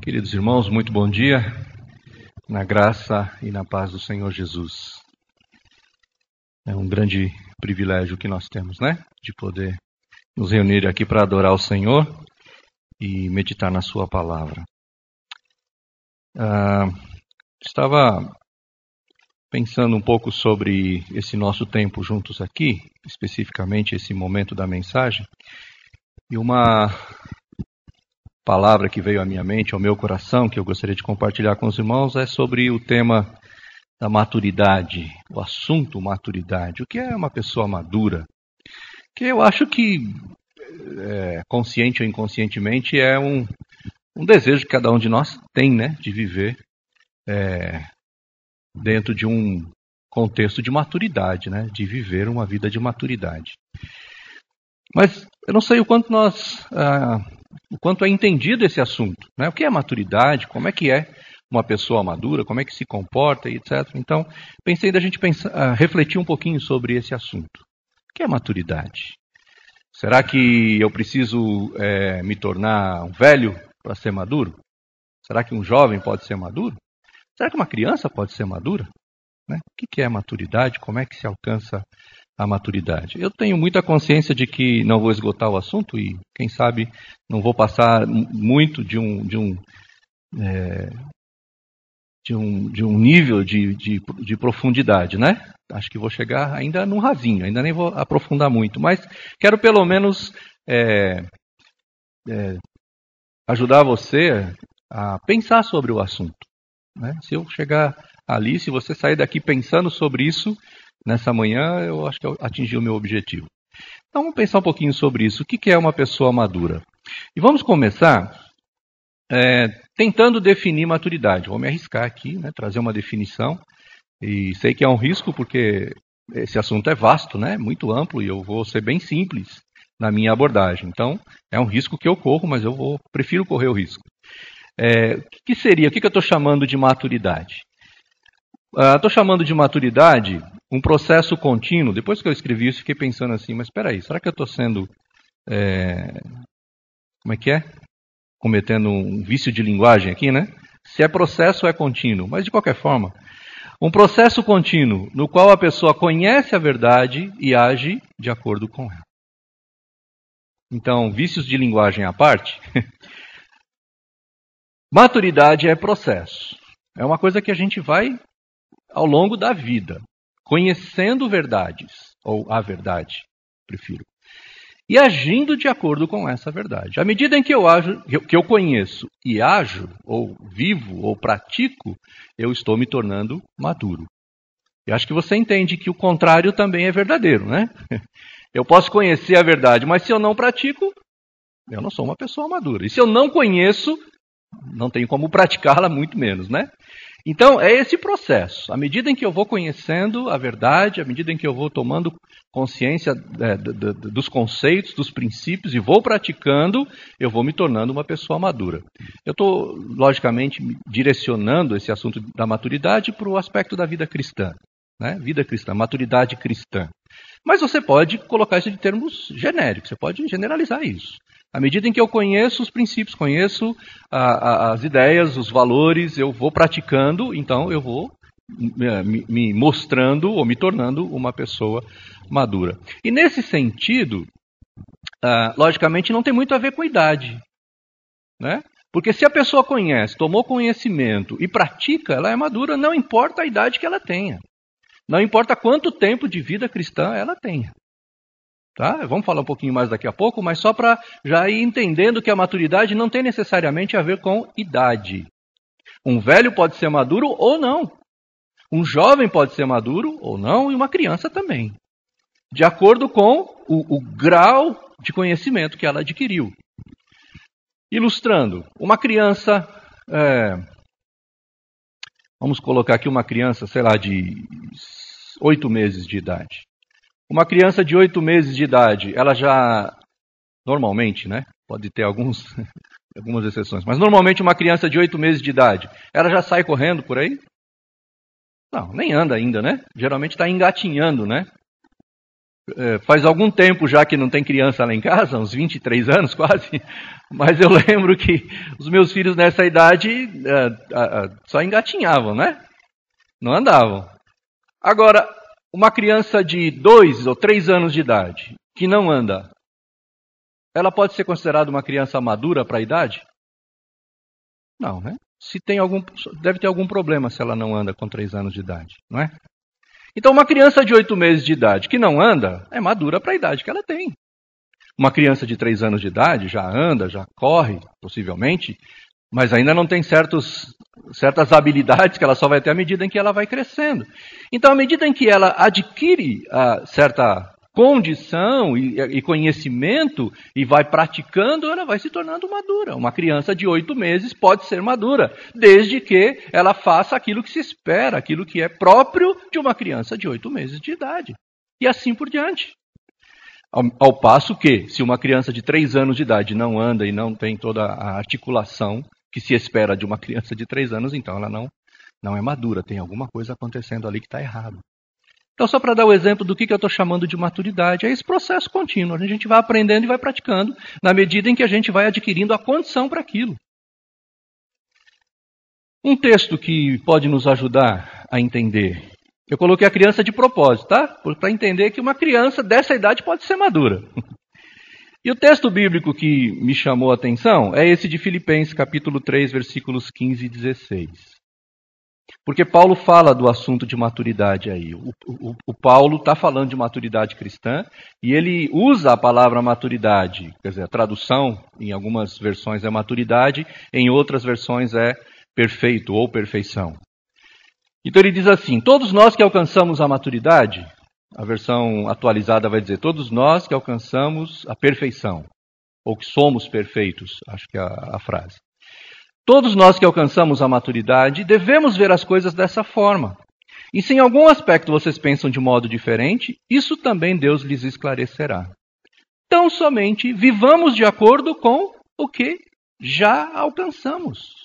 Queridos irmãos, muito bom dia, na graça e na paz do Senhor Jesus. É um grande privilégio que nós temos, né? De poder nos reunir aqui para adorar o Senhor e meditar na sua palavra. Estava pensando um pouco sobre esse nosso tempo juntos aqui, especificamente esse momento da mensagem, e uma palavra que veio à minha mente, ao meu coração, que eu gostaria de compartilhar com os irmãos, é sobre o tema da maturidade, o assunto maturidade. O que é uma pessoa madura? Que eu acho que, consciente ou inconscientemente, é um desejo que cada um de nós tem, né, de viver dentro de um contexto de maturidade, né, de viver uma vida de maturidade. Mas eu não sei o quanto é entendido esse assunto, né? O que é maturidade, como é que é uma pessoa madura, como é que se comporta, etc. Então, pensei da gente refletir um pouquinho sobre esse assunto. O que é maturidade? Será que eu preciso me tornar um velho para ser maduro? Será que um jovem pode ser maduro? Será que uma criança pode ser madura? Né? O que é maturidade? Como é que se alcança a maturidade? Eu tenho muita consciência de que não vou esgotar o assunto e, quem sabe, não vou passar muito de um nível de profundidade, né? Acho que vou chegar ainda num rasinho, ainda nem vou aprofundar muito, mas quero pelo menos ajudar você a pensar sobre o assunto, né? Se eu chegar ali, se você sair daqui pensando sobre isso, nessa manhã, eu acho que eu atingi o meu objetivo. Então, vamos pensar um pouquinho sobre isso. O que é uma pessoa madura? E vamos começar tentando definir maturidade. Vou me arriscar aqui, né, trazer uma definição. E sei que é um risco, porque esse assunto é vasto, né, muito amplo, e eu vou ser bem simples na minha abordagem. Então, é um risco que eu corro, mas eu prefiro correr o risco. O que seria? O que eu estou chamando de maturidade? Estou chamando de maturidade um processo contínuo. Depois que eu escrevi isso, fiquei pensando assim, mas espera aí, será que eu estou sendo, cometendo um vício de linguagem aqui, né? Se é processo, é contínuo. Mas, de qualquer forma, um processo contínuo no qual a pessoa conhece a verdade e age de acordo com ela. Então, vícios de linguagem à parte, maturidade é processo. É uma coisa que a gente vai ao longo da vida, conhecendo verdades, ou a verdade, prefiro, e agindo de acordo com essa verdade. À medida em que eu conheço e ajo, ou vivo, ou pratico, eu estou me tornando maduro. E acho que você entende que o contrário também é verdadeiro, né? Eu posso conhecer a verdade, mas se eu não pratico, eu não sou uma pessoa madura. E se eu não conheço, não tenho como praticá-la, muito menos, né? Então, é esse processo. À medida em que eu vou conhecendo a verdade, à medida em que eu vou tomando consciência dos conceitos, dos princípios e vou praticando, eu vou me tornando uma pessoa madura. Eu estou, logicamente, direcionando esse assunto da maturidade para o aspecto da vida cristã, né? Vida cristã, maturidade cristã. Mas você pode colocar isso de termos genéricos, você pode generalizar isso. À medida em que eu conheço os princípios, conheço as ideias, os valores, eu vou praticando, então eu vou me mostrando ou me tornando uma pessoa madura. E nesse sentido, logicamente não tem muito a ver com idade, né? Porque se a pessoa conhece, tomou conhecimento e pratica, ela é madura, não importa a idade que ela tenha. Não importa quanto tempo de vida cristã ela tenha. Tá? Vamos falar um pouquinho mais daqui a pouco, mas só para já ir entendendo que a maturidade não tem necessariamente a ver com idade. Um velho pode ser maduro ou não. Um jovem pode ser maduro ou não, e uma criança também. De acordo com o grau de conhecimento que ela adquiriu. Ilustrando, uma criança, vamos colocar aqui uma criança, sei lá, de 8 meses de idade. Uma criança de 8 meses de idade, ela já, normalmente, né? Pode ter algumas exceções, mas normalmente uma criança de 8 meses de idade, ela já sai correndo por aí? Não, nem anda ainda, né? Geralmente está engatinhando, né? Faz algum tempo já que não tem criança lá em casa, uns 23 anos quase, mas eu lembro que os meus filhos nessa idade só engatinhavam, né? Não andavam. Agora, uma criança de 2 ou 3 anos de idade que não anda, ela pode ser considerada uma criança madura para a idade? Não, né? Deve ter algum problema se ela não anda com 3 anos de idade, não é? Então, uma criança de 8 meses de idade que não anda, é madura para a idade que ela tem. Uma criança de 3 anos de idade já anda, já corre, possivelmente, mas ainda não tem certas habilidades que ela só vai ter à medida em que ela vai crescendo. Então, à medida em que ela adquire certa condição e conhecimento e vai praticando, ela vai se tornando madura. Uma criança de 8 meses pode ser madura, desde que ela faça aquilo que se espera, aquilo que é próprio de uma criança de 8 meses de idade. E assim por diante. Ao passo que, se uma criança de 3 anos de idade não anda e não tem toda a articulação que se espera de uma criança de 3 anos, então ela não é madura, tem alguma coisa acontecendo ali que está errado. Então, só para dar o exemplo do que eu estou chamando de maturidade, é esse processo contínuo. A gente vai aprendendo e vai praticando, na medida em que a gente vai adquirindo a condição para aquilo. Um texto que pode nos ajudar a entender. Eu coloquei a criança de propósito, tá? Para entender que uma criança dessa idade pode ser madura. E o texto bíblico que me chamou a atenção é esse de Filipenses, capítulo 3, versículos 15 e 16. Porque Paulo fala do assunto de maturidade aí. O Paulo está falando de maturidade cristã e ele usa a palavra maturidade. Quer dizer, a tradução em algumas versões é maturidade, em outras versões é perfeito ou perfeição. Então ele diz assim, todos nós que alcançamos a maturidade, a versão atualizada vai dizer, todos nós que alcançamos a perfeição, ou que somos perfeitos, acho que é a frase. Todos nós que alcançamos a maturidade devemos ver as coisas dessa forma. E se em algum aspecto vocês pensam de modo diferente, isso também Deus lhes esclarecerá. Tão somente vivamos de acordo com o que já alcançamos.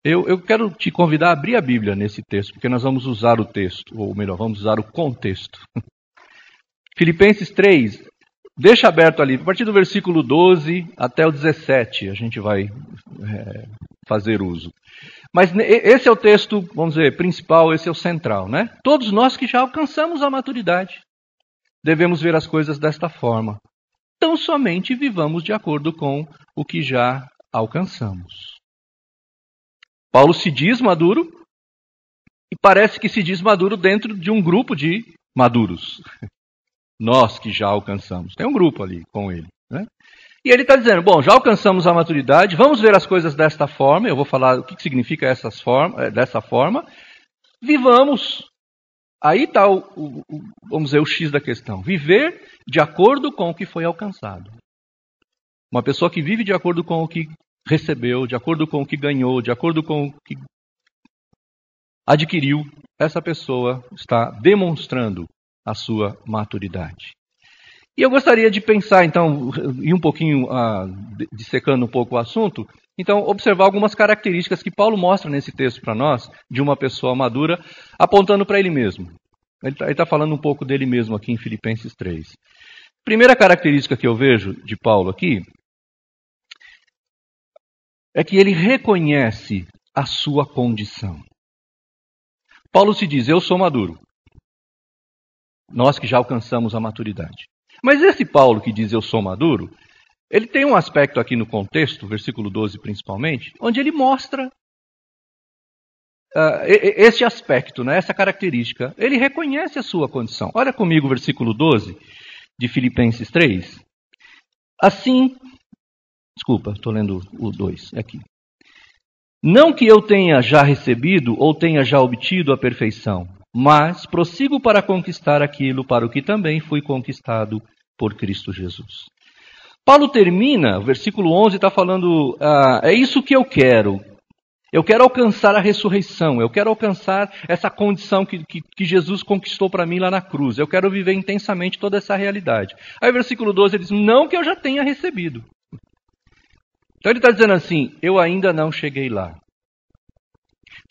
Eu quero te convidar a abrir a Bíblia nesse texto, porque nós vamos usar o texto, ou melhor, vamos usar o contexto. Filipenses 3, deixa aberto ali, a partir do versículo 12 até o 17, a gente vai fazer uso. Mas esse é o texto, vamos dizer, principal, esse é o central, né? Todos nós que já alcançamos a maturidade, devemos ver as coisas desta forma. Tão somente vivamos de acordo com o que já alcançamos. Paulo se diz maduro e parece que se diz maduro dentro de um grupo de maduros. Nós que já alcançamos. Tem um grupo ali com ele, né? E ele está dizendo, bom, já alcançamos a maturidade, vamos ver as coisas desta forma, eu vou falar o que significa dessa forma, vivamos. Aí está, vamos dizer, o X da questão. Viver de acordo com o que foi alcançado. Uma pessoa que vive de acordo com o que recebeu, de acordo com o que ganhou, de acordo com o que adquiriu, essa pessoa está demonstrando a sua maturidade. E eu gostaria de pensar, então, ir um pouquinho, dissecando um pouco o assunto, então, observar algumas características que Paulo mostra nesse texto para nós, de uma pessoa madura, apontando para ele mesmo. Ele está falando um pouco dele mesmo aqui em Filipenses 3. Primeira característica que eu vejo de Paulo aqui, é que ele reconhece a sua condição. Paulo se diz, eu sou maduro. Nós que já alcançamos a maturidade. Mas esse Paulo que diz, eu sou maduro, ele tem um aspecto aqui no contexto, versículo 12 principalmente, onde ele mostra esse aspecto, né, essa característica. Ele reconhece a sua condição. Olha comigo o versículo 12 de Filipenses 3. Assim... Desculpa, estou lendo o 2 aqui. Não que eu tenha já recebido ou tenha já obtido a perfeição, mas prossigo para conquistar aquilo para o que também fui conquistado por Cristo Jesus. Paulo termina, o versículo 11 está falando, é isso que eu quero. Eu quero alcançar a ressurreição, eu quero alcançar essa condição que Jesus conquistou para mim lá na cruz. Eu quero viver intensamente toda essa realidade. Aí o versículo 12 ele diz, não que eu já tenha recebido. Então ele está dizendo assim, eu ainda não cheguei lá.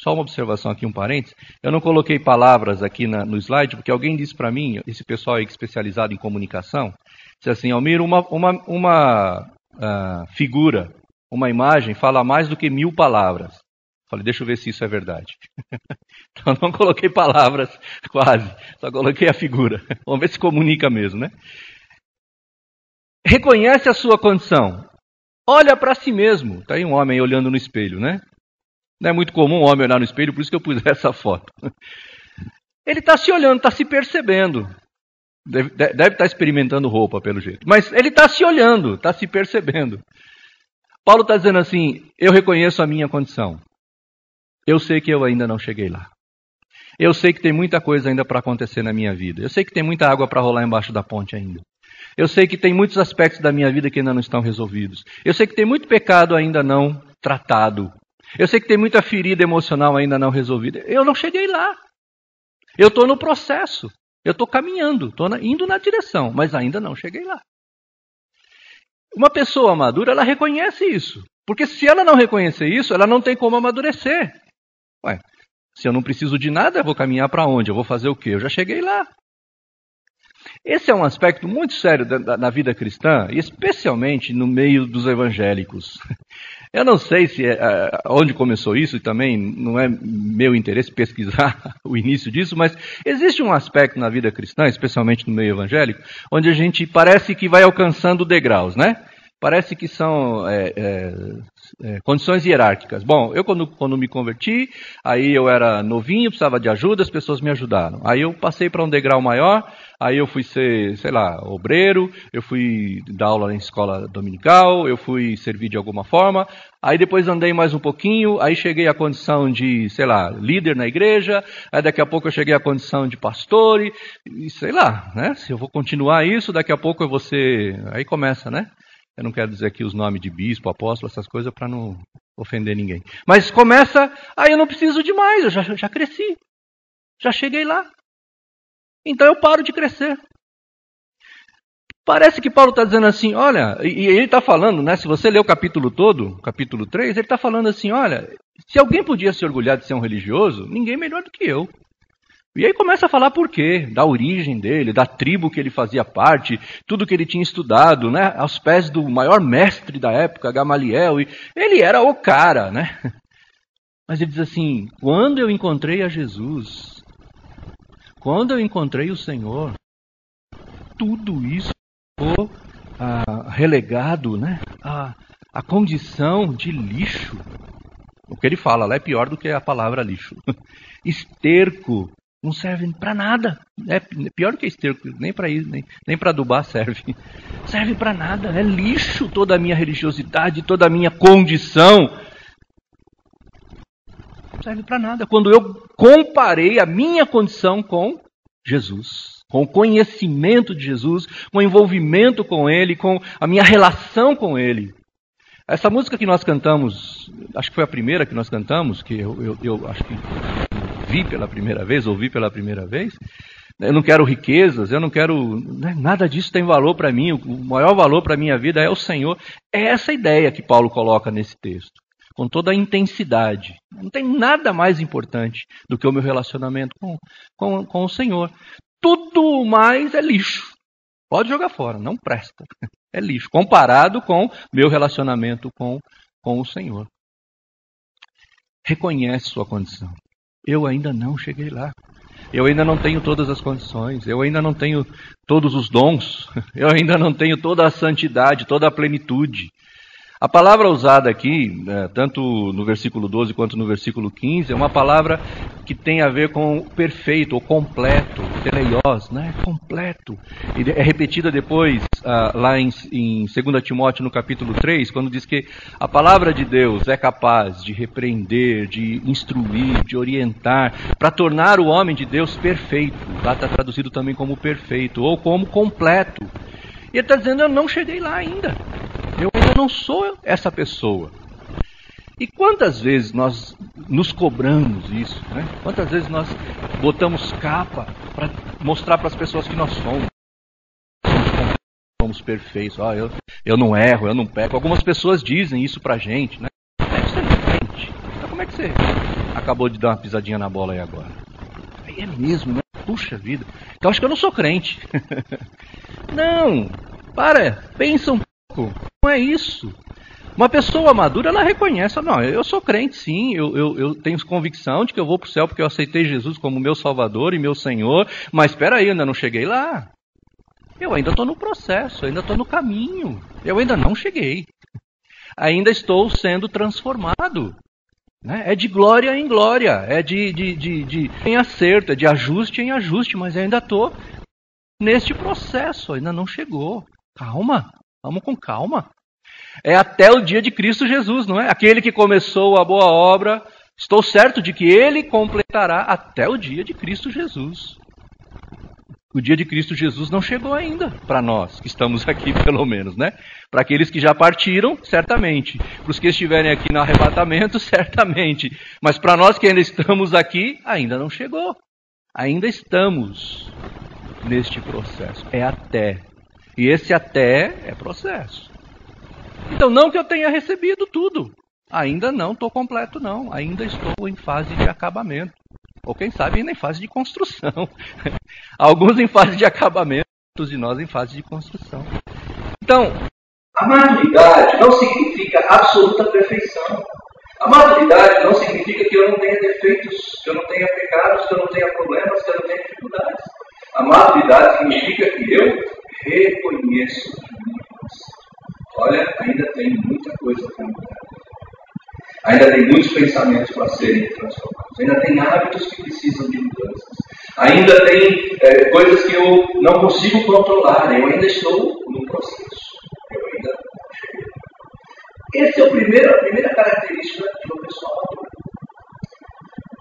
Só uma observação aqui, um parênteses. Eu não coloquei palavras aqui no slide, porque alguém disse para mim, esse pessoal aí especializado em comunicação, disse assim, Almir, uma figura, uma imagem, fala mais do que 1000 palavras. Falei, deixa eu ver se isso é verdade. Então não coloquei palavras, quase, só coloquei a figura. Vamos ver se comunica mesmo, né? Reconhece a sua condição. Olha para si mesmo. Está aí um homem olhando no espelho, né? Não é muito comum um homem olhar no espelho, por isso que eu pus essa foto. Ele está se olhando, está se percebendo. Deve estar experimentando roupa, pelo jeito. Mas ele está se olhando, está se percebendo. Paulo está dizendo assim, eu reconheço a minha condição. Eu sei que eu ainda não cheguei lá. Eu sei que tem muita coisa ainda para acontecer na minha vida. Eu sei que tem muita água para rolar embaixo da ponte ainda. Eu sei que tem muitos aspectos da minha vida que ainda não estão resolvidos. Eu sei que tem muito pecado ainda não tratado. Eu sei que tem muita ferida emocional ainda não resolvida. Eu não cheguei lá. Eu estou no processo. Eu estou caminhando, estou indo na direção, mas ainda não cheguei lá. Uma pessoa madura, ela reconhece isso. Porque se ela não reconhecer isso, ela não tem como amadurecer. Ué, se eu não preciso de nada, eu vou caminhar para onde? Eu vou fazer o quê? Eu já cheguei lá. Esse é um aspecto muito sério da vida cristã, e especialmente no meio dos evangélicos. Eu não sei se onde começou isso, e também não é meu interesse pesquisar o início disso, mas existe um aspecto na vida cristã, especialmente no meio evangélico, onde a gente parece que vai alcançando degraus, né? Parece que são condições hierárquicas. Bom, eu quando me converti, aí eu era novinho, precisava de ajuda, as pessoas me ajudaram. Aí eu passei para um degrau maior, aí eu fui ser, sei lá, obreiro, eu fui dar aula em escola dominical, eu fui servir de alguma forma, aí depois andei mais um pouquinho, aí cheguei à condição de, sei lá, líder na igreja, aí daqui a pouco eu cheguei à condição de pastor, e sei lá, né? Se eu vou continuar isso, daqui a pouco eu vou ser... Aí começa, né? Eu não quero dizer aqui os nomes de bispo, apóstolo, essas coisas para não ofender ninguém. Mas começa, eu não preciso de mais, eu já cresci. Já cheguei lá. Então eu paro de crescer. Parece que Paulo está dizendo assim, olha, e ele está falando, né? Se você ler o capítulo todo, capítulo 3, ele está falando assim, olha, se alguém podia se orgulhar de ser um religioso, ninguém melhor do que eu. E aí começa a falar por quê, da origem dele, da tribo que ele fazia parte, tudo que ele tinha estudado, né, aos pés do maior mestre da época, Gamaliel, e ele era o cara, né? Mas ele diz assim, quando eu encontrei a Jesus, quando eu encontrei o Senhor, tudo isso ficou relegado, né, à condição de lixo. O que ele fala lá é pior do que a palavra lixo. Esterco. Não serve para nada. É pior do que esterco, nem para isso, nem para adubar serve. Serve para nada. É lixo toda a minha religiosidade, toda a minha condição. Não serve para nada. Quando eu comparei a minha condição com Jesus, com o conhecimento de Jesus, com o envolvimento com Ele, com a minha relação com Ele. Essa música que nós cantamos, acho que foi a primeira que nós cantamos, que eu acho que vi pela primeira vez, ouvi pela primeira vez. Eu não quero riquezas, eu não quero... Nada disso tem valor para mim, o maior valor para a minha vida é o Senhor. É essa ideia que Paulo coloca nesse texto, com toda a intensidade. Não tem nada mais importante do que o meu relacionamento com o Senhor. Tudo mais é lixo. Pode jogar fora, não presta. É lixo, comparado com meu relacionamento com o Senhor. Reconhece sua condição. Eu ainda não cheguei lá. Eu ainda não tenho todas as condições. Eu ainda não tenho todos os dons. Eu ainda não tenho toda a santidade, toda a plenitude. A palavra usada aqui, tanto no versículo 12 quanto no versículo 15, é uma palavra que tem a ver com o perfeito, ou completo, teleios, né? Completo. E é repetida depois, lá em 2 Timóteo, no capítulo 3, quando diz que a palavra de Deus é capaz de repreender, de instruir, de orientar, para tornar o homem de Deus perfeito. Lá está traduzido também como perfeito, ou como completo. E ele está dizendo, eu não cheguei lá ainda. Eu ainda não sou essa pessoa. E quantas vezes nós nos cobramos isso, né? Quantas vezes nós botamos capa para mostrar para as pessoas que nós somos perfeitos. Eu não erro, eu não peco. Algumas pessoas dizem isso para a gente, né? Como é que você é crente? Então como é que você acabou de dar uma pisadinha na bola aí agora. Aí é mesmo, né? Puxa vida. Então acho que eu não sou crente. Não, pensa um pouco. Não é isso. Uma pessoa madura, ela reconhece, não, eu sou crente sim, eu tenho convicção de que eu vou para o céu porque eu aceitei Jesus como meu Salvador e meu Senhor, mas espera aí, eu ainda não cheguei lá. Eu ainda estou no processo, eu ainda estou no caminho, eu ainda não cheguei. Ainda estou sendo transformado. Né? É de glória em glória, é em acerto, é de ajuste em ajuste, mas eu ainda estou neste processo, ainda não chegou. Calma, vamos com calma. É até o dia de Cristo Jesus, não é? Aquele que começou a boa obra, estou certo de que ele completará até o dia de Cristo Jesus. O dia de Cristo Jesus não chegou ainda para nós, que estamos aqui pelo menos, né? Para aqueles que já partiram, certamente. Para os que estiverem aqui no arrebatamento, certamente. Mas para nós que ainda estamos aqui, ainda não chegou. Ainda estamos neste processo. É até. E esse até é processo. Então, não que eu tenha recebido tudo. Ainda não estou completo, não. Ainda estou em fase de acabamento. Ou quem sabe ainda em fase de construção. Alguns em fase de acabamento, outros de nós em fase de construção. Então, a maturidade não significa absoluta perfeição. A maturidade não significa que eu não tenha defeitos, que eu não tenha pecados, que eu não tenha problemas, que eu não tenha dificuldades. A maturidade significa que eu reconheço olha, ainda tem muita coisa para mudar. Ainda tem muitos pensamentos para serem transformados. Ainda tem hábitos que precisam de mudanças. Ainda tem coisas que eu não consigo controlar. Eu ainda estou no processo. Eu ainda não cheguei. Essa é a primeira característica de uma pessoa madura.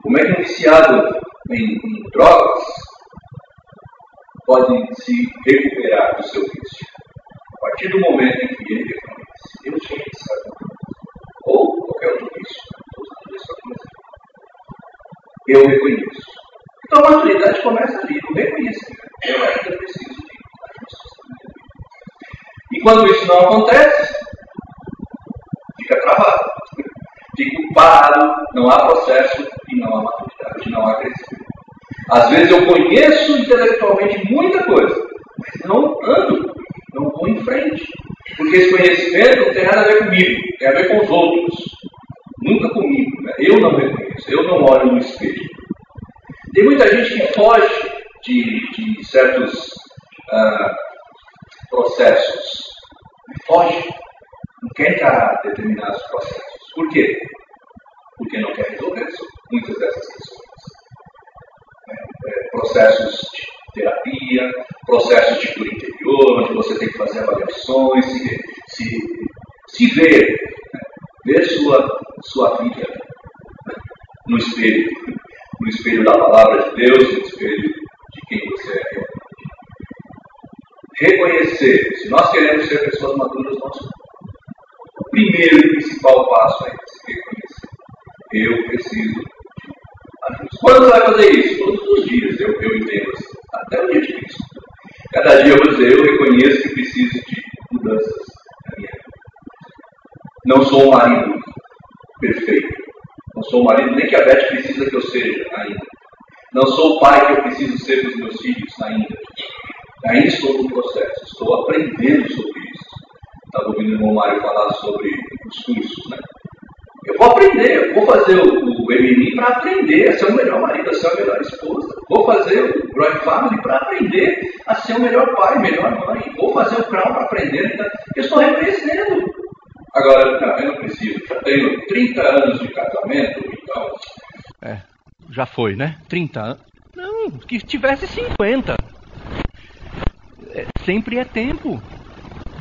Como é que um viciado em drogas pode se recuperar do seu vício? A partir do momento em que ele reconhece, eu tinha que saber, ou qualquer outro vício, eu reconheço. Então a maturidade começa ali, no reconhecimento. Eu ainda preciso de ajuste. E quando isso não acontece, fica travado, fica parado, não há processo e não há maturidade, não há crescimento. Às vezes eu conheço intelectualmente muita coisa, mas não ando. Não vou em frente. Porque esse conhecimento não tem nada a ver comigo, tem a ver com os outros. Nunca comigo. Né? Eu não reconheço, eu não olho no espelho. Tem muita gente que foge de certos processos. Foge. Não quer encarar determinados processos. Por quê? Porque não quer resolver muitas dessas questões. Processos de terapia, processos de cura interior, onde você tem que fazer avaliações, se ver, né? Ver sua vida no espelho da palavra de Deus, no espelho de quem você é realmente. Reconhecer, se nós queremos ser pessoas maduras, o primeiro e principal passo é se reconhecer. Eu preciso de ajuste. Quando você vai fazer isso? Todos os dias, eu entendo assim, até o dia de Cristo. Cada dia eu vou dizer, eu reconheço que preciso de mudanças na minha vida. Não sou um marido perfeito. Não sou um marido nem que a Beth precisa que eu seja ainda. Não sou o pai que eu preciso ser dos meus filhos ainda. Ainda estou no processo. Estou aprendendo sobre isso. Estava ouvindo o irmão Mário falar sobre os cursos, né? Eu vou aprender, eu vou fazer o MMI para aprender a ser o melhor marido, a ser a melhor esposa. Vou fazer o Growing Family para aprender a ser o melhor pai, melhor mãe. Vou fazer o Crown para aprender. Então, eu estou reconhecendo. Agora, não, eu não preciso. Já tenho 30 anos de casamento, então... Já foi, né? 30 anos. Não, que tivesse 50. Sempre é tempo.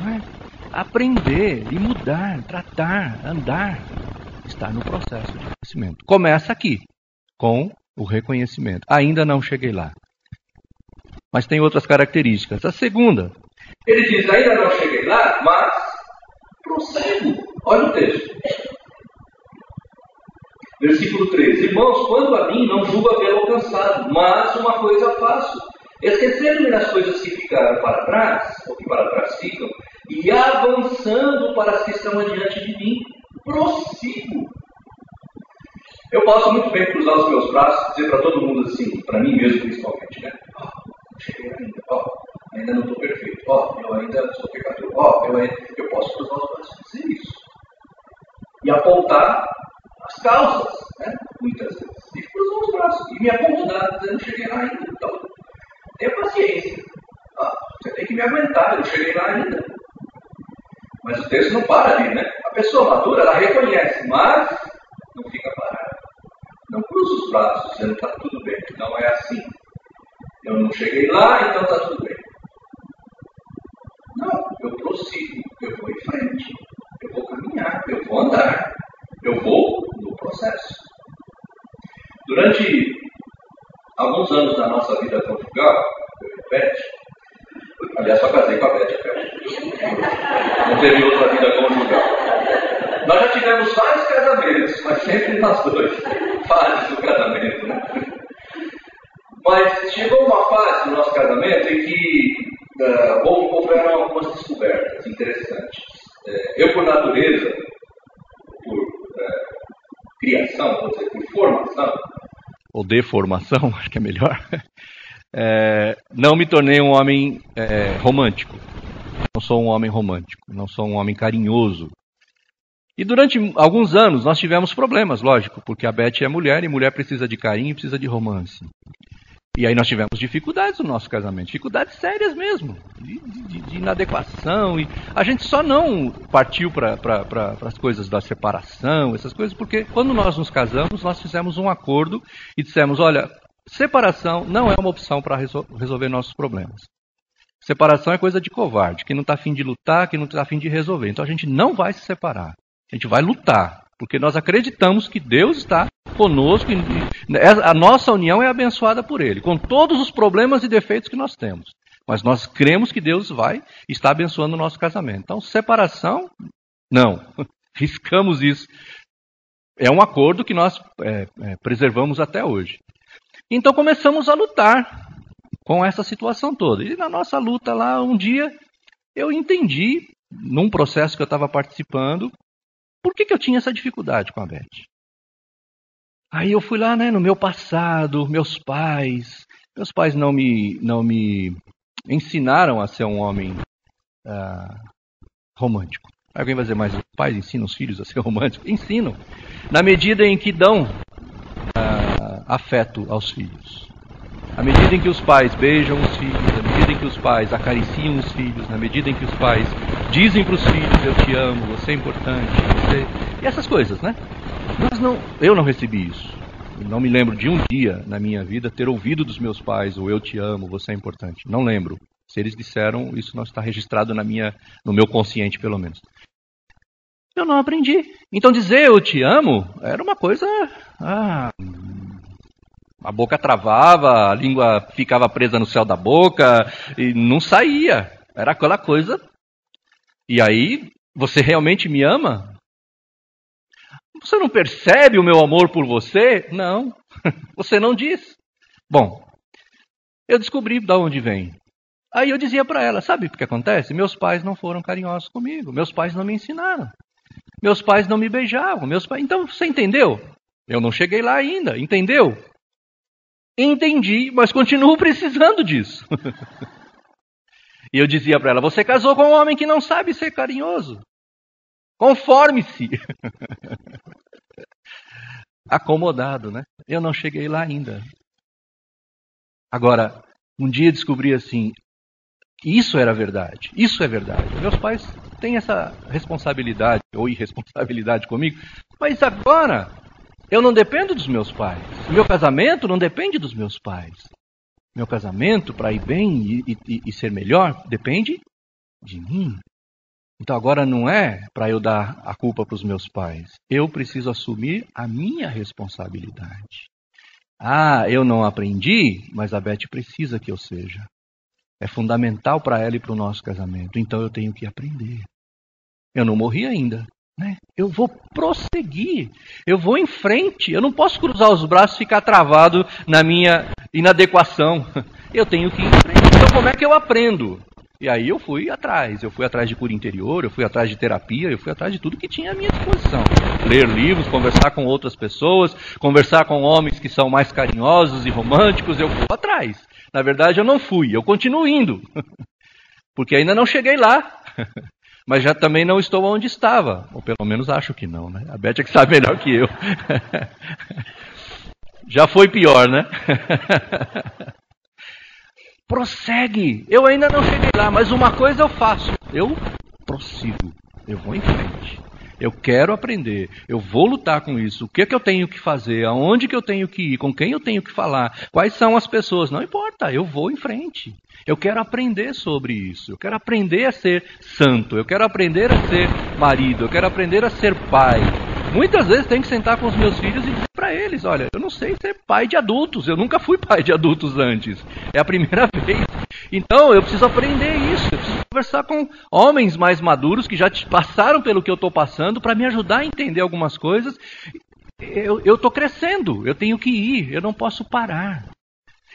Né? Aprender e mudar, tratar, andar. Estar no processo de crescimento. Começa aqui, com o reconhecimento. Ainda não cheguei lá. Mas tem outras características. A segunda, ele diz, ainda não cheguei lá, mas prossego. Olha o texto. Versículo 13. Irmãos, quando a mim, não julgo haver alcançado, mas uma coisa faço. Esquecendo-me das coisas que ficaram para trás, ou que para trás ficam, e avançando para as que estão adiante de mim, prossigo. Eu posso muito bem cruzar os meus braços e dizer para todo mundo assim, para mim mesmo principalmente, né? Ó, não cheguei ainda, ó, ainda não estou perfeito, ó, eu ainda sou pecador, ó, eu posso cruzar os braços e dizer isso. E apontar as causas, né? Muitas vezes. E cruzar os braços e me acomodar, dizendo, não cheguei lá ainda. Então, tenha paciência. Você tem que me aguentar, eu não cheguei lá ainda. Mas o texto não para ali, né? A pessoa madura, ela reconhece, mas não fica parada. Não cruza os braços dizendo está tudo bem. Não é assim. Eu não cheguei lá, então está tudo bem. Não, eu prossigo, eu vou em frente, eu vou caminhar, eu vou andar, eu vou no processo. Durante alguns anos da nossa vida conjugal, eu e a Beth, aliás, só casei com a Beth até hoje. Não teve outra vida conjugal. Nós já tivemos vários casamentos, mas sempre nós dois. Fases do casamento, né? Mas chegou uma fase do nosso casamento em que houveram algumas descobertas interessantes. Eu, por natureza, por criação, vou dizer, por formação, ou deformação, acho que é melhor, não me tornei um homem romântico. Não sou um homem romântico, não sou um homem carinhoso. E durante alguns anos nós tivemos problemas, lógico, porque a Beth é mulher e mulher precisa de carinho e precisa de romance. E aí nós tivemos dificuldades no nosso casamento, dificuldades sérias mesmo, de inadequação. E a gente só não partiu para as coisas da separação, essas coisas, porque quando nós nos casamos, nós fizemos um acordo e dissemos, olha, separação não é uma opção para resolver nossos problemas. Separação é coisa de covarde, que não está a fim de lutar, que não está a fim de resolver. Então a gente não vai se separar, a gente vai lutar, porque nós acreditamos que Deus está conosco e a nossa união é abençoada por Ele, com todos os problemas e defeitos que nós temos. Mas nós cremos que Deus vai estar abençoando o nosso casamento. Então separação, não, riscamos isso. É um acordo que nós preservamos até hoje. Então começamos a lutar com essa situação toda. E na nossa luta lá, um dia, eu entendi, num processo que eu estava participando, por que eu tinha essa dificuldade com a Beth. Aí eu fui lá, né, no meu passado, meus pais não me ensinaram a ser um homem romântico. Alguém vai dizer, mas os pais ensinam os filhos a ser românticos? Ensinam, na medida em que dão afeto aos filhos. À medida em que os pais beijam os filhos, à medida em que os pais acariciam os filhos, na medida em que os pais dizem para os filhos, eu te amo, você é importante, você... E essas coisas, né? Eu não recebi isso. Eu não me lembro de um dia na minha vida ter ouvido dos meus pais o eu te amo, você é importante. Não lembro. Se eles disseram, isso não está registrado no meu consciente, pelo menos. Eu não aprendi. Então dizer eu te amo era uma coisa... A boca travava, a língua ficava presa no céu da boca e não saía. Era aquela coisa. E aí, você realmente me ama? Você não percebe o meu amor por você? Não. Você não diz. Bom, eu descobri de onde vem. Aí eu dizia para ela, sabe o que acontece? Meus pais não foram carinhosos comigo. Meus pais não me ensinaram. Meus pais não me beijavam. Então, você entendeu? Eu não cheguei lá ainda, entendeu? Entendi, mas continuo precisando disso. E eu dizia para ela, você casou com um homem que não sabe ser carinhoso. Conforme-se. Acomodado, né? Eu não cheguei lá ainda. Agora, um dia descobri assim, isso era verdade, isso é verdade. Meus pais têm essa responsabilidade ou irresponsabilidade comigo, mas agora... Eu não dependo dos meus pais. Meu casamento não depende dos meus pais. Meu casamento, para ir bem e ser melhor, depende de mim. Então agora não é para eu dar a culpa para os meus pais. Eu preciso assumir a minha responsabilidade. Eu não aprendi, mas a Beth precisa que eu seja. É fundamental para ela e para o nosso casamento. Então eu tenho que aprender. Eu não morri ainda. Né? Eu vou prosseguir, eu vou em frente, eu não posso cruzar os braços e ficar travado na minha inadequação. Eu tenho que ir em frente. Então como é que eu aprendo? E aí eu fui atrás de cura interior, eu fui atrás de terapia, eu fui atrás de tudo que tinha à minha disposição. Ler livros, conversar com outras pessoas, conversar com homens que são mais carinhosos e românticos, eu fui atrás. Na verdade eu não fui, eu continuo indo, porque ainda não cheguei lá, mas já também não estou onde estava, ou pelo menos acho que não, né? A Beth é que sabe melhor que eu. Já foi pior, né? Prossegue. Eu ainda não cheguei lá, mas uma coisa eu faço. Eu prossigo. Eu vou em frente. Eu quero aprender. Eu vou lutar com isso. O que é que eu tenho que fazer? Aonde que eu tenho que ir? Com quem eu tenho que falar? Quais são as pessoas? Não importa. Eu vou em frente. Eu quero aprender sobre isso. Eu quero aprender a ser santo. Eu quero aprender a ser marido. Eu quero aprender a ser pai. Muitas vezes tenho que sentar com os meus filhos e dizer para eles, olha, eu não sei ser pai de adultos, eu nunca fui pai de adultos antes, é a primeira vez. Então eu preciso aprender isso, eu preciso conversar com homens mais maduros que já passaram pelo que eu estou passando para me ajudar a entender algumas coisas. Eu estou crescendo, eu tenho que ir, eu não posso parar.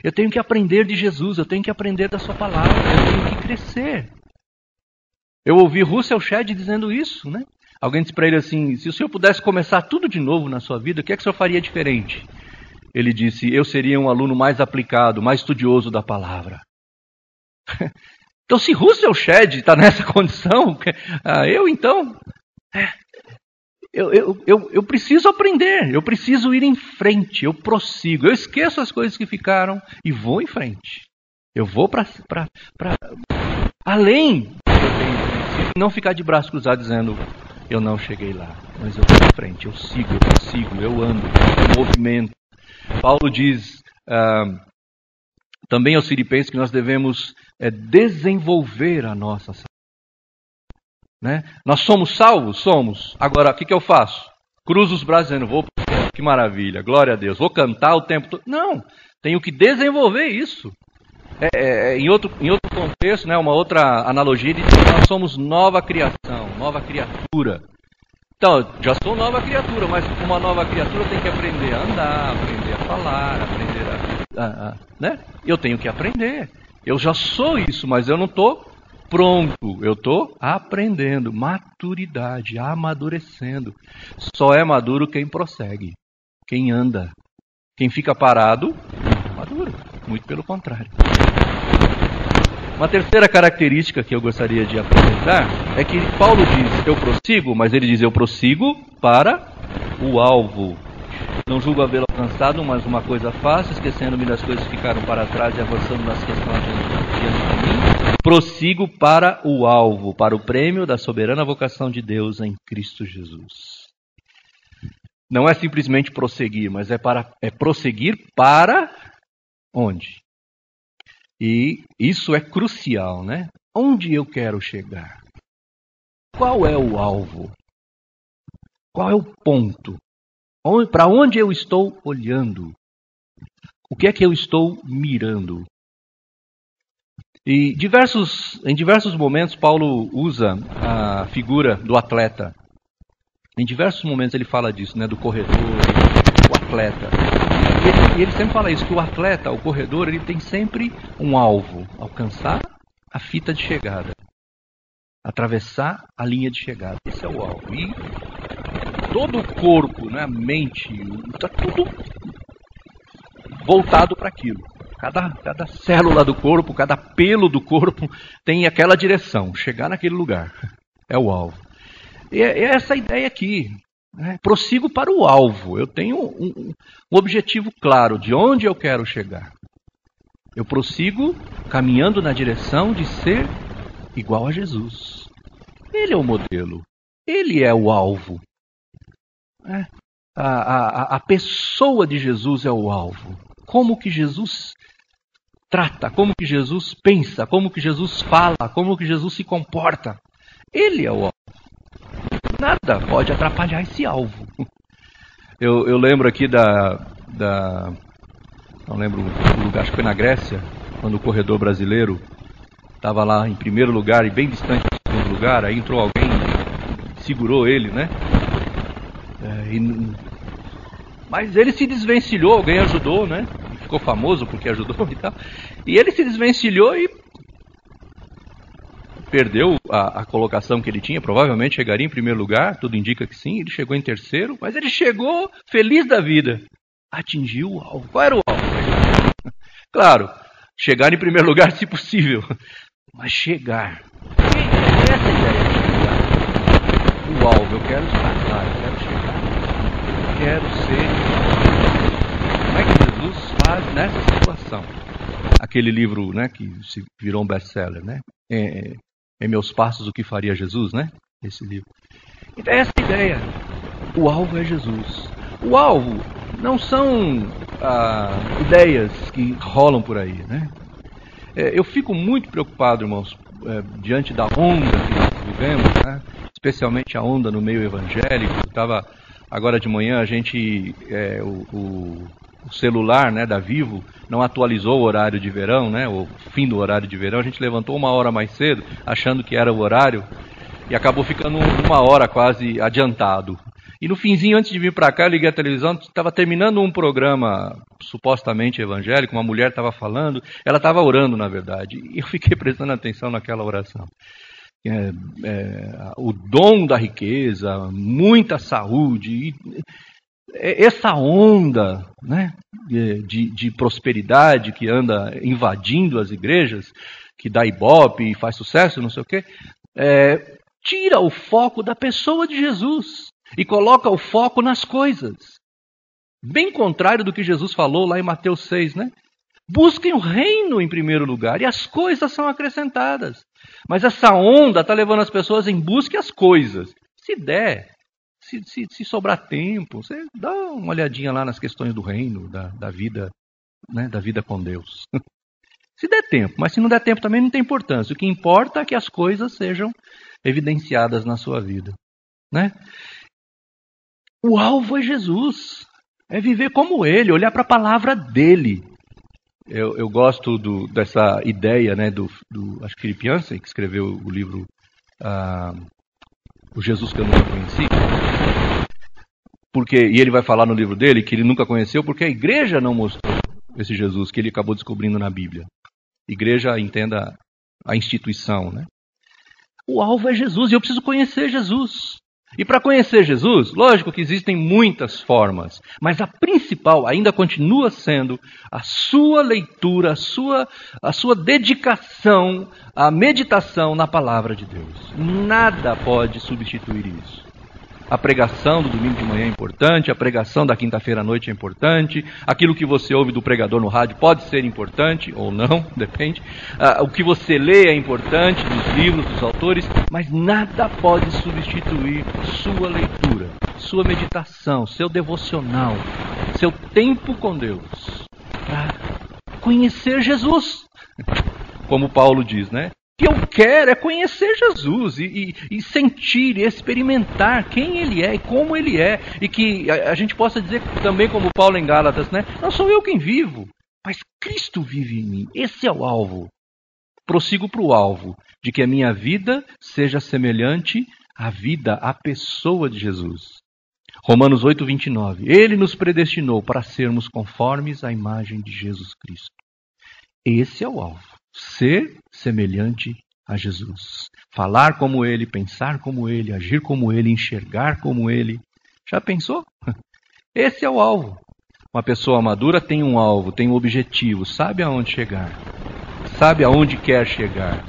Eu tenho que aprender de Jesus, eu tenho que aprender da sua palavra, eu tenho que crescer. Eu ouvi Russell Shedd dizendo isso, né? Alguém disse para ele assim, se o senhor pudesse começar tudo de novo na sua vida, o que é que o senhor faria diferente? Ele disse, eu seria um aluno mais aplicado, mais estudioso da palavra. Então se Russell Shedd está nessa condição, eu então, eu preciso aprender, eu preciso ir em frente, eu prossigo, eu esqueço as coisas que ficaram e vou em frente. Eu vou para além, não ficar de braço cruzado dizendo, eu não cheguei lá, mas eu vou em frente, eu sigo, eu prossigo, eu ando, eu movimento. Paulo diz também aos Filipenses que nós devemos desenvolver a nossa salvação. Né? Nós somos salvos? Somos. Agora, o que eu faço? Cruzo os braços dizendo, vou para o céu, que maravilha, glória a Deus, vou cantar o tempo todo. Não, tenho que desenvolver isso. Em outro contexto, né, uma outra analogia, ele diz que nós somos nova criação, nova criatura. Então, já sou nova criatura, mas uma nova criatura tem que aprender a andar, aprender a falar, aprender né? Eu tenho que aprender. Eu já sou isso, mas eu não estou pronto. Eu estou aprendendo. Maturidade, amadurecendo. Só é maduro quem prossegue, quem anda. Quem fica parado, não é maduro. Muito pelo contrário. Uma terceira característica que eu gostaria de apresentar é que Paulo diz, eu prossigo, mas ele diz, eu prossigo para o alvo. Não julgo havê-lo alcançado, mas uma coisa faço, esquecendo-me das coisas que ficaram para trás e avançando nas que estão diante de mim. Prossigo para o alvo, para o prêmio da soberana vocação de Deus em Cristo Jesus. Não é simplesmente prosseguir, mas é prosseguir para onde? E isso é crucial, né? Onde eu quero chegar? Qual é o alvo? Qual é o ponto? Para onde eu estou olhando? O que é que eu estou mirando? E em diversos momentos Paulo usa a figura do atleta. Em diversos momentos ele fala disso, né? Do corredor, o atleta. E ele sempre fala isso, que o atleta, o corredor, ele tem sempre um alvo, alcançar a fita de chegada, atravessar a linha de chegada. Esse é o alvo. E todo o corpo, né, a mente, está tudo voltado para aquilo. Cada célula do corpo, cada pelo do corpo tem aquela direção, chegar naquele lugar. É o alvo. E é essa ideia aqui. Prossigo para o alvo. Eu tenho um objetivo claro de onde eu quero chegar. Eu prossigo caminhando na direção de ser igual a Jesus. Ele é o modelo. Ele é o alvo. A pessoa de Jesus é o alvo. Como que Jesus trata, como que Jesus pensa, como que Jesus fala, como que Jesus se comporta. Ele é o alvo. Nada pode atrapalhar esse alvo. Eu lembro aqui não lembro o lugar, acho que foi na Grécia, quando o corredor brasileiro estava lá em primeiro lugar e bem distante do segundo lugar, aí entrou alguém, segurou ele, né? Mas ele se desvencilhou, alguém ajudou, né? Ficou famoso porque ajudou e tal. E ele se desvencilhou e perdeu a colocação que ele tinha, provavelmente chegaria em primeiro lugar, tudo indica que sim, ele chegou em terceiro, mas ele chegou feliz da vida. Atingiu o alvo. Qual era o alvo? Claro, chegar em primeiro lugar se possível, mas chegar. Essa é a ideia de chegar. O alvo, eu quero estar lá, eu quero chegar. Eu quero ser. Como é que Jesus faz nessa situação? Aquele livro, né, que virou um best-seller, né? Em Meus Passos, o que faria Jesus, né? Esse livro. Então, essa é a ideia. O alvo é Jesus. O alvo não são ideias que rolam por aí, né? Eu fico muito preocupado, irmãos, diante da onda que nós vivemos, né? Especialmente a onda no meio evangélico. Agora de manhã, o celular, né, da Vivo não atualizou o horário de verão, né, o fim do horário de verão. A gente levantou 1 hora mais cedo, achando que era o horário, e acabou ficando 1 hora quase adiantado. E no finzinho, antes de vir para cá, eu liguei a televisão, estava terminando um programa supostamente evangélico, uma mulher estava falando, ela estava orando, na verdade, e eu fiquei prestando atenção naquela oração. O dom da riqueza, muita saúde, essa onda, né, de prosperidade que anda invadindo as igrejas, que dá ibope e faz sucesso, não sei o quê, tira o foco da pessoa de Jesus e coloca o foco nas coisas. Bem contrário do que Jesus falou lá em Mateus 6, né? Busquem o reino em primeiro lugar e as coisas são acrescentadas. Mas essa onda está levando as pessoas em busca das coisas. Se der, se sobrar tempo, você dá uma olhadinha lá nas questões do reino, da vida, né, da vida com Deus. Se der tempo, mas se não der tempo também não tem importância. O que importa é que as coisas sejam evidenciadas na sua vida, né? O alvo é Jesus, é viver como Ele, olhar para a palavra dEle. Eu gosto dessa ideia, né, do acho que Philip Yancey, que escreveu o livro O Jesus que eu nunca conheci. E ele vai falar no livro dele que ele nunca conheceu porque a igreja não mostrou esse Jesus que ele acabou descobrindo na Bíblia. Igreja, entenda a instituição, né? O alvo é Jesus e eu preciso conhecer Jesus. E para conhecer Jesus, lógico que existem muitas formas, mas a principal ainda continua sendo a sua leitura, a sua dedicação, a meditação na palavra de Deus. Nada pode substituir isso. A pregação do domingo de manhã é importante, a pregação da quinta-feira à noite é importante, aquilo que você ouve do pregador no rádio pode ser importante ou não, depende. O que você lê é importante, dos livros, dos autores, mas nada pode substituir sua leitura, sua meditação, seu devocional, seu tempo com Deus, para conhecer Jesus. Como Paulo diz, né? O que eu quero é conhecer Jesus e sentir e experimentar quem Ele é e como Ele é. E que a gente possa dizer também como Paulo em Gálatas, né? Não sou eu quem vivo, mas Cristo vive em mim. Esse é o alvo. Prossigo para o alvo de que a minha vida seja semelhante à pessoa de Jesus. Romanos 8, 29. Ele nos predestinou para sermos conformes à imagem de Jesus Cristo. Esse é o alvo. Ser semelhante a Jesus. Falar como Ele, pensar como Ele, agir como Ele, enxergar como Ele. Já pensou? Esse é o alvo. Uma pessoa madura tem um alvo, tem um objetivo, sabe aonde chegar. Sabe aonde quer chegar.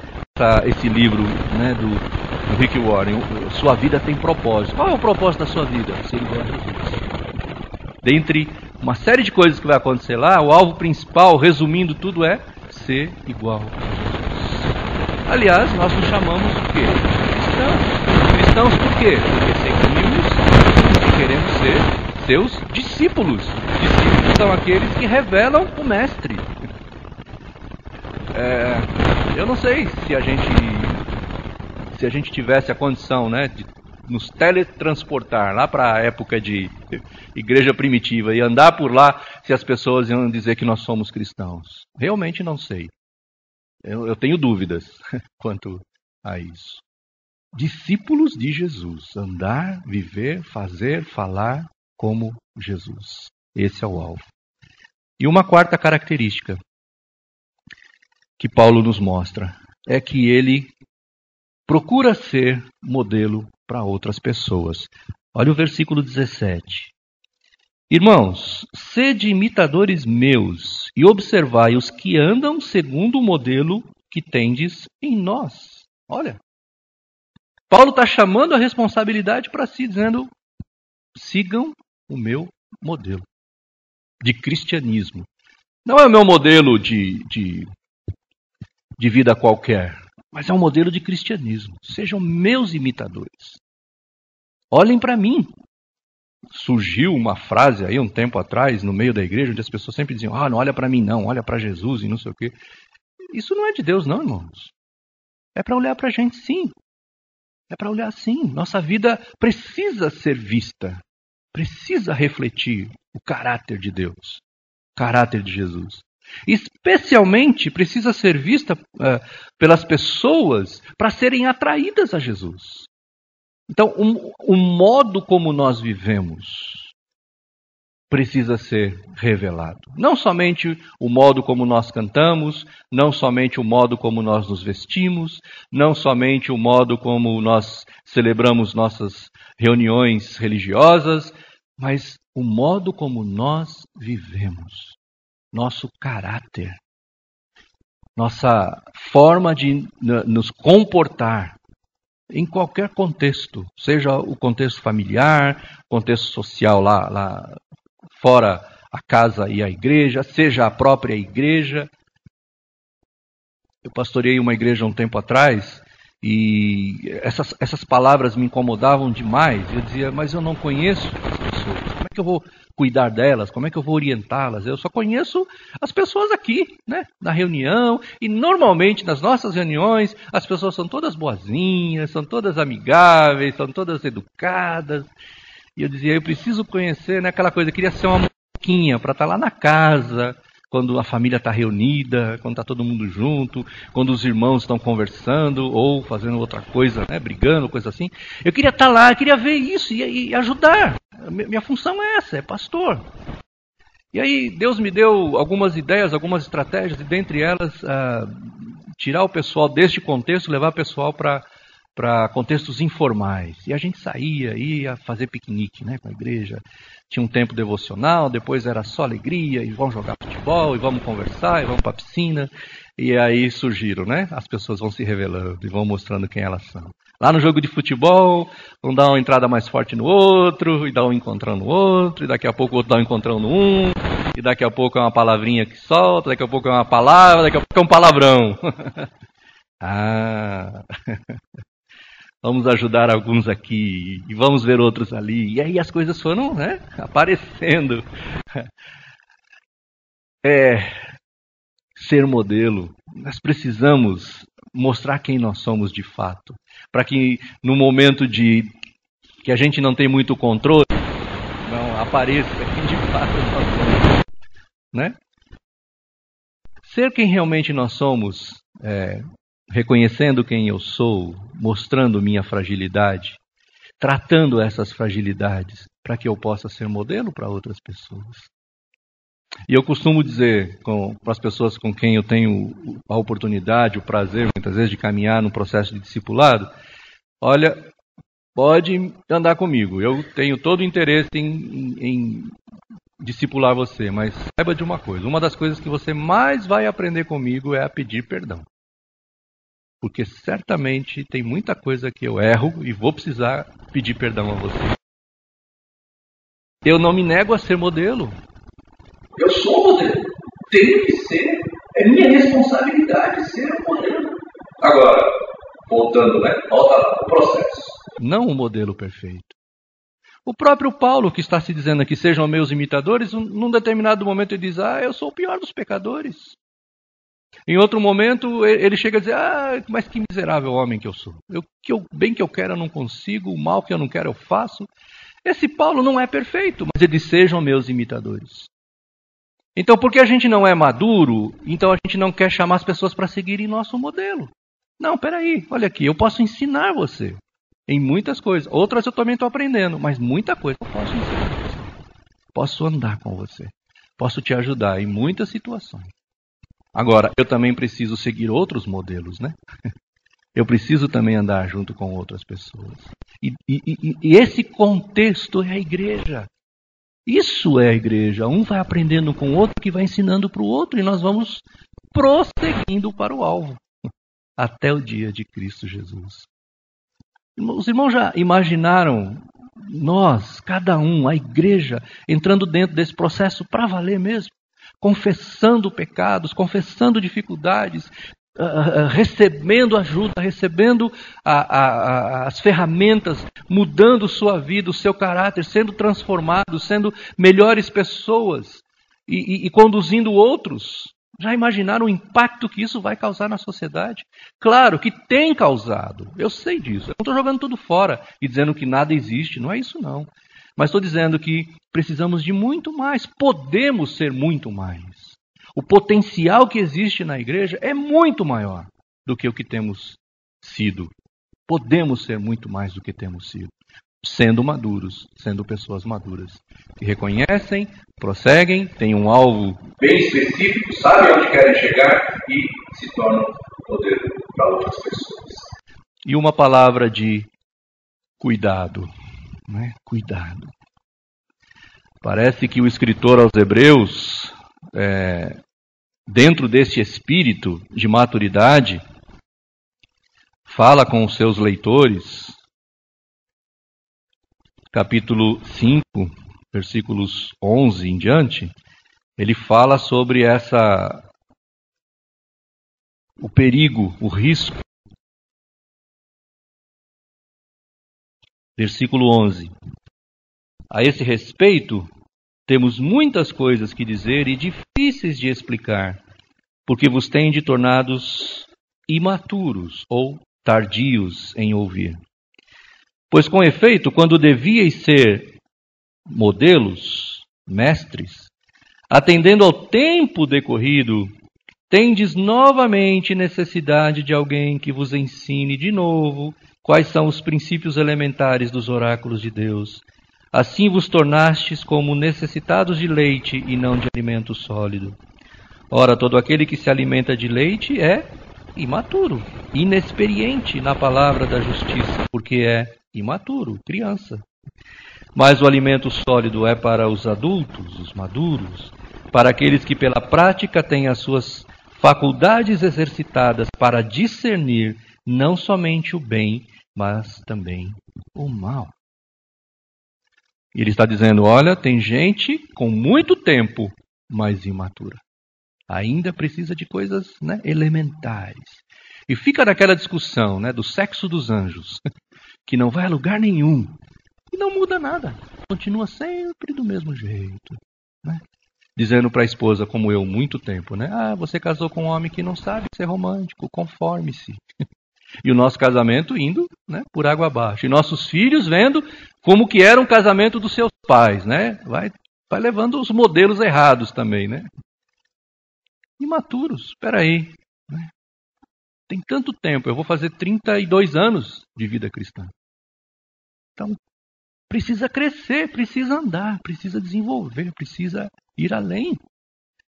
Esse livro, né, do Rick Warren, Sua Vida Tem Propósito. Qual é o propósito da sua vida? Ser igual a Jesus. Dentre uma série de coisas que vai acontecer lá, o alvo principal, resumindo tudo, é ser igual a Jesus. Aliás, nós nos chamamos o quê? Cristãos. Cristãos por quê? Porque seguimos e queremos ser seus discípulos. Discípulos são aqueles que revelam o Mestre. Eu não sei se a gente tivesse a condição, né, de nos teletransportar lá para a época de igreja primitiva e andar por lá, se as pessoas iam dizer que nós somos cristãos. Realmente não sei. Eu tenho dúvidas quanto a isso. Discípulos de Jesus. Andar, viver, fazer, falar como Jesus. Esse é o alvo. E uma quarta característica que Paulo nos mostra é que ele procura ser modelo para outras pessoas. Olha o versículo 17. Irmãos, sede imitadores meus e observai os que andam segundo o modelo que tendes em nós. Olha, Paulo está chamando a responsabilidade para si, dizendo, sigam o meu modelo de cristianismo. Não é o meu modelo de vida qualquer, mas é um modelo de cristianismo. Sejam meus imitadores. Olhem para mim. Surgiu uma frase aí um tempo atrás, no meio da igreja, onde as pessoas sempre diziam, não olha para mim não, olha para Jesus e não sei o quê. Isso não é de Deus não, irmãos. É para olhar para a gente sim. É para olhar sim. Nossa vida precisa ser vista. Precisa refletir o caráter de Deus. O caráter de Jesus. Especialmente precisa ser vista pelas pessoas para serem atraídas a Jesus. Então, o modo como nós vivemos precisa ser revelado. Não somente o modo como nós cantamos, não somente o modo como nós nos vestimos, não somente o modo como nós celebramos nossas reuniões religiosas, mas o modo como nós vivemos, nosso caráter, nossa forma de nos comportar. Em qualquer contexto, seja o contexto familiar, contexto social lá fora a casa e a igreja, seja a própria igreja. Eu pastoreei uma igreja um tempo atrás e essas palavras me incomodavam demais. Eu dizia, mas eu não conheço as pessoas. Como é que eu vou cuidar delas? Como é que eu vou orientá-las? Eu só conheço as pessoas aqui, né, na reunião. E normalmente nas nossas reuniões as pessoas são todas boazinhas, são todas amigáveis, são todas educadas. E eu dizia, eu preciso conhecer, né, aquela coisa, eu queria ser uma moquinha para estar lá na casa, quando a família está reunida, quando está todo mundo junto, quando os irmãos estão conversando ou fazendo outra coisa, né, brigando, coisa assim. Eu queria estar lá, eu queria ver isso e ajudar. Minha função é essa, é pastor. E aí Deus me deu algumas ideias, algumas estratégias, e dentre elas, tirar o pessoal deste contexto, levar o pessoal para contextos informais. E a gente saía, ia fazer piquenique, né, com a igreja. Tinha um tempo devocional, depois era só alegria, e vamos jogar futebol, e vamos conversar, e vamos para a piscina. E aí surgiram, né? As pessoas vão se revelando e vão mostrando quem elas são. Lá no jogo de futebol, vão dar uma entrada mais forte no outro, e dar um encontrão no outro, e daqui a pouco o outro dá um encontrão no um, e daqui a pouco é uma palavrinha que solta, daqui a pouco é uma palavra, daqui a pouco é um palavrão. Vamos ajudar alguns aqui e vamos ver outros ali. E aí as coisas foram, né, aparecendo. Ser modelo. Nós precisamos mostrar quem nós somos de fato. Para que no momento que a gente não tem muito controle, não apareça quem de fato nós somos. Né? Ser quem realmente nós somos, reconhecendo quem eu sou, mostrando minha fragilidade, tratando essas fragilidades para que eu possa ser modelo para outras pessoas. E eu costumo dizer para as pessoas com quem eu tenho a oportunidade, o prazer, muitas vezes, de caminhar no processo de discipulado, olha, pode andar comigo, eu tenho todo o interesse em discipular você, mas saiba de uma coisa, uma das coisas que você mais vai aprender comigo é a pedir perdão. Porque certamente tem muita coisa que eu erro e vou precisar pedir perdão a você. Eu não me nego a ser modelo. Eu sou modelo. Tenho que ser. É minha responsabilidade ser modelo. Agora, voltando, né? Volta lá, o processo. Não um modelo perfeito. O próprio Paulo, que está se dizendo aqui, sejam meus imitadores, num determinado momento ele diz, eu sou o pior dos pecadores. Em outro momento, ele chega a dizer, mas que miserável homem que eu sou. Bem que eu quero, eu não consigo, o mal que eu não quero, eu faço. Esse Paulo não é perfeito, mas ele diz, sejam meus imitadores. Então, porque a gente não é maduro, então a gente não quer chamar as pessoas para seguirem nosso modelo. Não, peraí, olha aqui, eu posso ensinar você em muitas coisas. Outras eu também estou aprendendo, mas muita coisa eu posso ensinar você. Posso andar com você. Posso te ajudar em muitas situações. Agora, eu também preciso seguir outros modelos, né? eu preciso também andar junto com outras pessoas. E esse contexto é a igreja. Isso é a igreja. Um vai aprendendo com o outro, que vai ensinando para o outro, e nós vamos prosseguindo para o alvo, até o dia de Cristo Jesus. Os irmãos já imaginaram nós, cada um, a igreja, entrando dentro desse processo para valer mesmo? Confessando pecados, confessando dificuldades, recebendo ajuda, recebendo as ferramentas, mudando sua vida, o seu caráter, sendo transformados, sendo melhores pessoas e conduzindo outros. Já imaginaram o impacto que isso vai causar na sociedade? Claro que tem causado, eu sei disso. Eu não estou jogando tudo fora e dizendo que nada existe, não é isso não. Mas estou dizendo que precisamos de muito mais, podemos ser muito mais. O potencial que existe na igreja é muito maior do que o que temos sido. Podemos ser muito mais do que temos sido, sendo maduros, sendo pessoas maduras, que reconhecem, prosseguem, têm um alvo bem específico, sabem onde querem chegar e se tornam poder para outras pessoas. E uma palavra de cuidado, né? Cuidado. Parece que o escritor aos Hebreus, dentro desse espírito de maturidade, fala com os seus leitores, capítulo 5, versículos 11 em diante, ele fala sobre o perigo, o risco. Versículo 11. A esse respeito, temos muitas coisas que dizer e difíceis de explicar, porque vos tende tornados imaturos ou tardios em ouvir. Pois com efeito, quando devíeis ser modelos, mestres, atendendo ao tempo decorrido, tendes novamente necessidade de alguém que vos ensine de novo quais são os princípios elementares dos oráculos de Deus. Assim vos tornastes como necessitados de leite e não de alimento sólido. Ora, todo aquele que se alimenta de leite é imaturo, inexperiente na palavra da justiça, porque é imaturo, criança. Mas o alimento sólido é para os adultos, os maduros, para aqueles que pela prática têm as suas faculdades exercitadas para discernir não somente o bem, mas também o mal. E ele está dizendo, olha, tem gente com muito tempo, mas imatura. Ainda precisa de coisas, né, elementares. E fica naquela discussão, né, do sexo dos anjos, que não vai a lugar nenhum. E não muda nada. Continua sempre do mesmo jeito. Né? Dizendo para a esposa, como eu, muito tempo, né? Ah, você casou com um homem que não sabe ser romântico, conforme-se. E o nosso casamento indo, né, por água abaixo. E nossos filhos vendo como que era um casamento dos seus pais, né? Vai levando os modelos errados também, né? Imaturos, espera aí. Né? Tem tanto tempo, eu vou fazer 32 anos de vida cristã. Então, precisa crescer, precisa andar, precisa desenvolver, precisa ir além.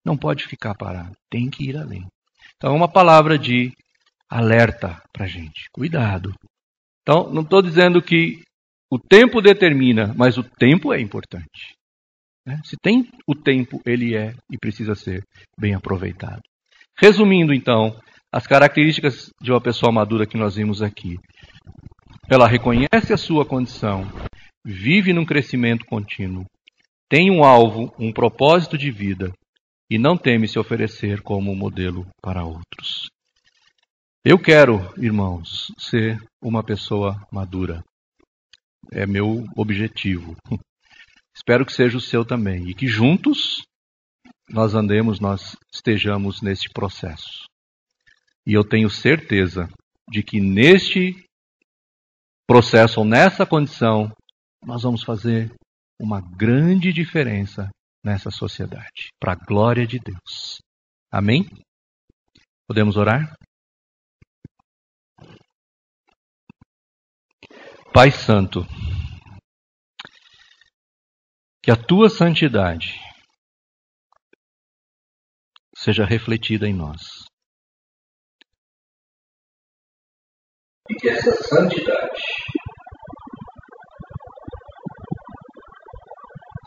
Não pode ficar parado, tem que ir além. Então, é uma palavra de alerta para a gente. Cuidado. Então, não estou dizendo que o tempo determina, mas o tempo é importante. Né? Se tem o tempo, ele é e precisa ser bem aproveitado. Resumindo, então, as características de uma pessoa madura que nós vimos aqui. Ela reconhece a sua condição, vive num crescimento contínuo, tem um alvo, um propósito de vida e não teme se oferecer como modelo para outros. Eu quero, irmãos, ser uma pessoa madura. É meu objetivo. Espero que seja o seu também. E que juntos nós andemos, nós estejamos neste processo. E eu tenho certeza de que neste processo, ou nessa condição, nós vamos fazer uma grande diferença nessa sociedade. Para a glória de Deus. Amém? Podemos orar? Pai Santo, que a Tua santidade seja refletida em nós. E que essa santidade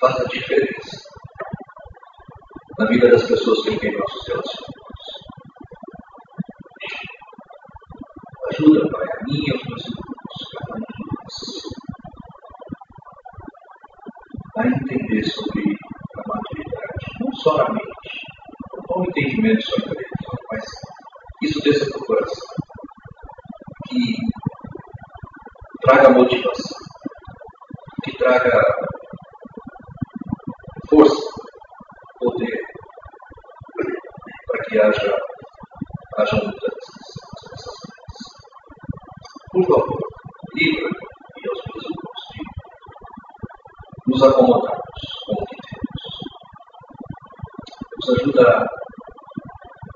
faça diferença na vida das pessoas com quem nossos relacionamentos. Ajuda, Pai, a mim e aos meus irmãos, cada um de nós, a entender sobre a maturidade, não só na mente, não um entendimento só intelectual, mas isso desça para o coração, que traga motivação, que traga força, poder, para que haja mudanças nessas vidas. Por favor, livra-me e aos meus irmãos de nos acomodarmos com o que temos. Nos ajuda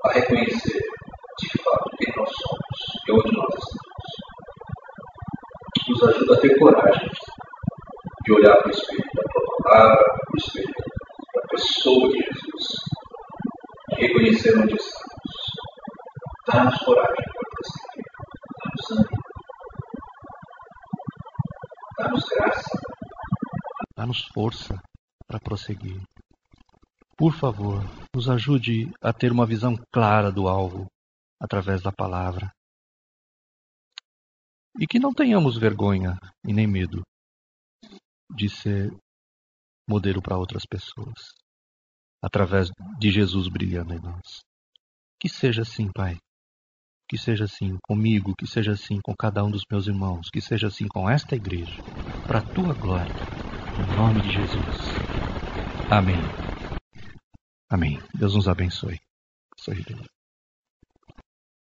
a reconhecer de fato quem nós somos e onde nós estamos. Nos ajuda a ter coragem de olhar para o espelho da tua palavra, para o espelho da pessoa de Jesus, de reconhecer onde estamos. Dá-nos coragem para prosseguir, dá-nos ânimo, dá-nos graça, dá-nos força para prosseguir. Por favor, nos ajude a ter uma visão clara do alvo através da palavra. E que não tenhamos vergonha e nem medo de ser modelo para outras pessoas, através de Jesus brilhando em nós. Que seja assim, Pai. Que seja assim comigo, que seja assim com cada um dos meus irmãos, que seja assim com esta igreja, para a tua glória, em nome de Jesus. Amém. Amém. Deus nos abençoe. Sorri.